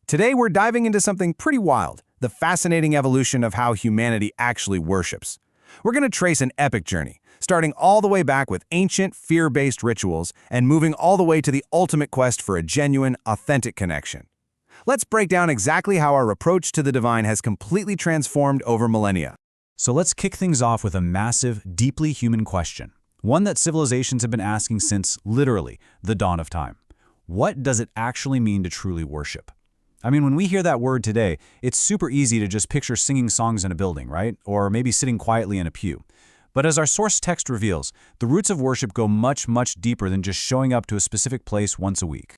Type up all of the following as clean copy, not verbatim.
Today we're diving into something pretty wild, the fascinating evolution of how humanity actually worships. We're going to trace an epic journey, starting all the way back with ancient, fear-based rituals and moving all the way to the ultimate quest for a genuine, authentic connection. Let's break down exactly how our approach to the divine has completely transformed over millennia. So let's kick things off with a massive, deeply human question, one that civilizations have been asking since, literally, the dawn of time. What does it actually mean to truly worship? I mean, when we hear that word today, it's super easy to just picture singing songs in a building, right? Or maybe sitting quietly in a pew. But as our source text reveals, the roots of worship go much, much deeper than just showing up to a specific place once a week.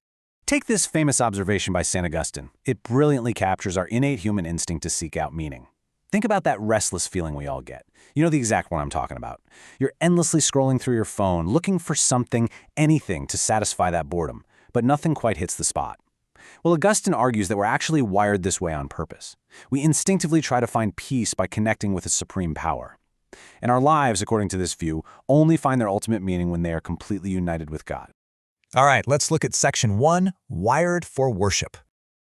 Take this famous observation by St. Augustine. It brilliantly captures our innate human instinct to seek out meaning. Think about that restless feeling we all get. You know the exact one I'm talking about. You're endlessly scrolling through your phone, looking for something, anything to satisfy that boredom, but nothing quite hits the spot. Well, Augustine argues that we're actually wired this way on purpose. We instinctively try to find peace by connecting with a supreme power. And our lives, according to this view, only find their ultimate meaning when they are completely united with God. All right, let's look at Section 1, Wired for Worship.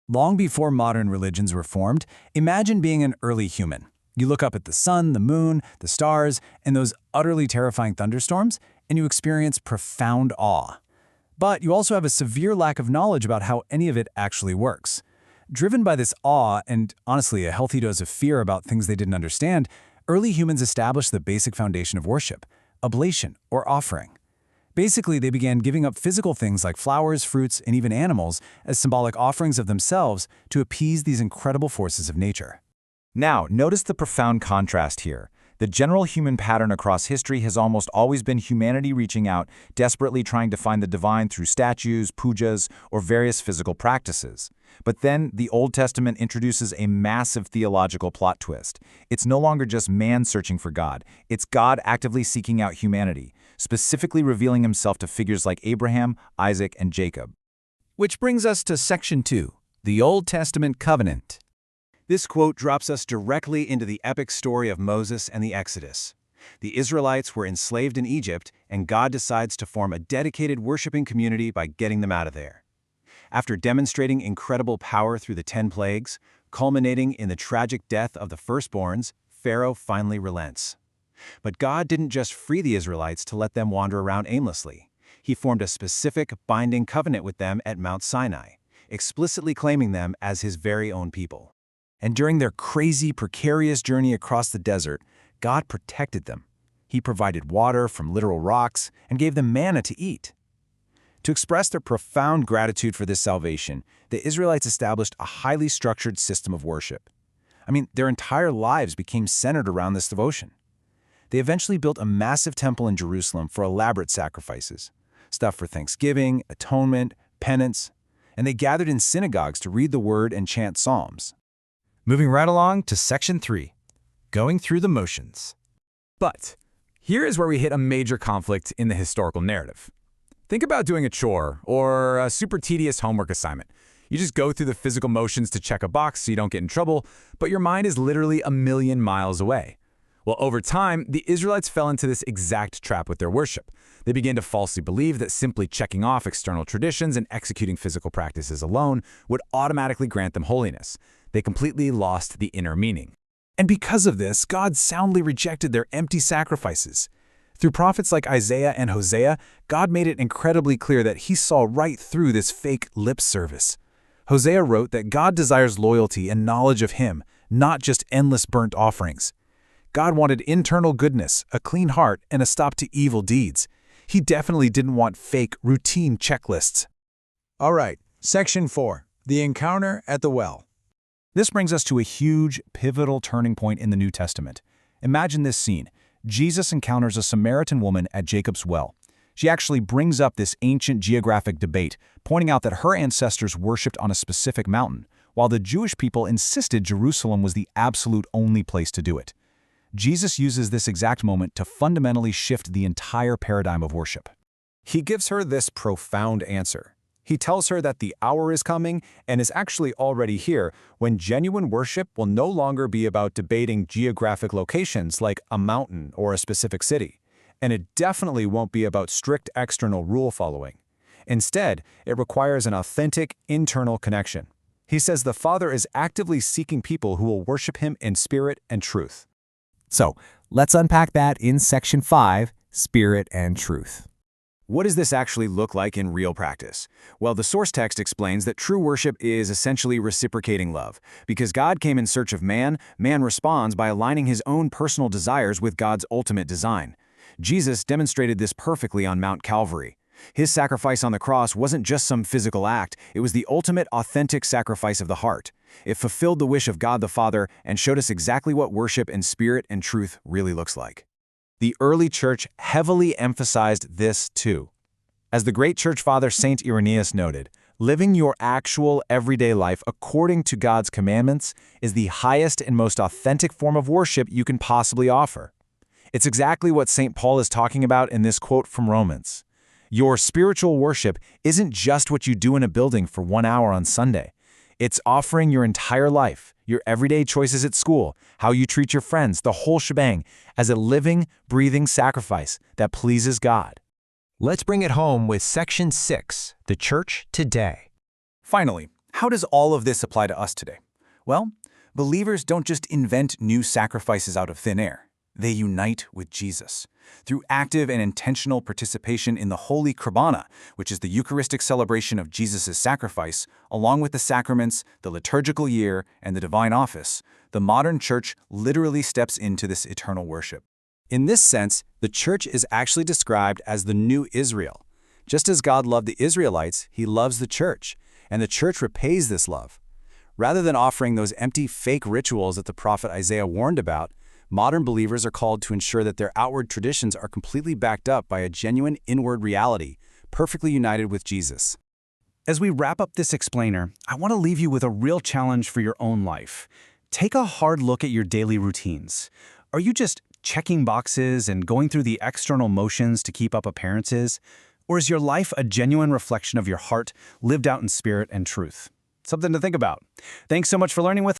Long before modern religions were formed, imagine being an early human. You look up at the sun, the moon, the stars, and those utterly terrifying thunderstorms, and you experience profound awe. But you also have a severe lack of knowledge about how any of it actually works. Driven by this awe and, honestly, a healthy dose of fear about things they didn't understand, early humans established the basic foundation of worship, oblation, or offering. Basically, they began giving up physical things like flowers, fruits, and even animals as symbolic offerings of themselves to appease these incredible forces of nature. Now, notice the profound contrast here. The general human pattern across history has almost always been humanity reaching out, desperately trying to find the divine through statues, pujas, or various physical practices. But then, the Old Testament introduces a massive theological plot twist. It's no longer just man searching for God, it's God actively seeking out humanity, specifically revealing himself to figures like Abraham, Isaac, and Jacob. Which brings us to Section 2, the Old Testament Covenant. This quote drops us directly into the epic story of Moses and the Exodus. The Israelites were enslaved in Egypt, and God decides to form a dedicated worshiping community by getting them out of there. After demonstrating incredible power through the 10 plagues, culminating in the tragic death of the firstborns, Pharaoh finally relents. But God didn't just free the Israelites to let them wander around aimlessly. He formed a specific, binding covenant with them at Mount Sinai, explicitly claiming them as his very own people. And during their crazy, precarious journey across the desert, God protected them. He provided water from literal rocks and gave them manna to eat. To express their profound gratitude for this salvation, the Israelites established a highly structured system of worship. I mean, their entire lives became centered around this devotion. They eventually built a massive temple in Jerusalem for elaborate sacrifices, stuff for thanksgiving, atonement, penance, and they gathered in synagogues to read the word and chant psalms. Moving right along to Section 3, Going Through the Motions. But here is where we hit a major conflict in the historical narrative. Think about doing a chore or a super tedious homework assignment. You just go through the physical motions to check a box so you don't get in trouble, but your mind is literally a million miles away. Well, over time, the Israelites fell into this exact trap with their worship. They began to falsely believe that simply checking off external traditions and executing physical practices alone would automatically grant them holiness. They completely lost the inner meaning. And because of this, God soundly rejected their empty sacrifices. Through prophets like Isaiah and Hosea, God made it incredibly clear that he saw right through this fake lip service. Hosea wrote that God desires loyalty and knowledge of him, not just endless burnt offerings. God wanted internal goodness, a clean heart, and a stop to evil deeds. He definitely didn't want fake, routine checklists. All right, Section 4, The Encounter at the Well. This brings us to a huge, pivotal turning point in the New Testament. Imagine this scene. Jesus encounters a Samaritan woman at Jacob's well. She actually brings up this ancient geographic debate, pointing out that her ancestors worshipped on a specific mountain, while the Jewish people insisted Jerusalem was the absolute only place to do it. Jesus uses this exact moment to fundamentally shift the entire paradigm of worship. He gives her this profound answer. He tells her that the hour is coming and is actually already here when genuine worship will no longer be about debating geographic locations like a mountain or a specific city. And it definitely won't be about strict external rule following. Instead, it requires an authentic internal connection. He says the Father is actively seeking people who will worship him in spirit and truth. So, let's unpack that in Section 5, Spirit and Truth. What does this actually look like in real practice? Well, the source text explains that true worship is essentially reciprocating love. Because God came in search of man, man responds by aligning his own personal desires with God's ultimate design. Jesus demonstrated this perfectly on Mount Calvary. His sacrifice on the cross wasn't just some physical act, it was the ultimate authentic sacrifice of the heart. It fulfilled the wish of God the Father and showed us exactly what worship in spirit and truth really looks like. The early church heavily emphasized this too. As the great church father Saint Irenaeus noted, living your actual everyday life according to God's commandments is the highest and most authentic form of worship you can possibly offer. It's exactly what St. Paul is talking about in this quote from Romans. Your spiritual worship isn't just what you do in a building for 1 hour on Sunday. It's offering your entire life, your everyday choices at school, how you treat your friends, the whole shebang, as a living, breathing sacrifice that pleases God. Let's bring it home with Section 6, the Church Today. Finally, how does all of this apply to us today? Well, believers don't just invent new sacrifices out of thin air. They unite with Jesus. Through active and intentional participation in the Holy Kurbana, which is the Eucharistic celebration of Jesus' sacrifice, along with the sacraments, the liturgical year, and the divine office, the modern church literally steps into this eternal worship. In this sense, the church is actually described as the new Israel. Just as God loved the Israelites, he loves the church, and the church repays this love. Rather than offering those empty, fake rituals that the prophet Isaiah warned about, modern believers are called to ensure that their outward traditions are completely backed up by a genuine inward reality, perfectly united with Jesus. As we wrap up this explainer, I want to leave you with a real challenge for your own life. Take a hard look at your daily routines. Are you just checking boxes and going through the external motions to keep up appearances? Or is your life a genuine reflection of your heart, lived out in spirit and truth? Something to think about. Thanks so much for learning with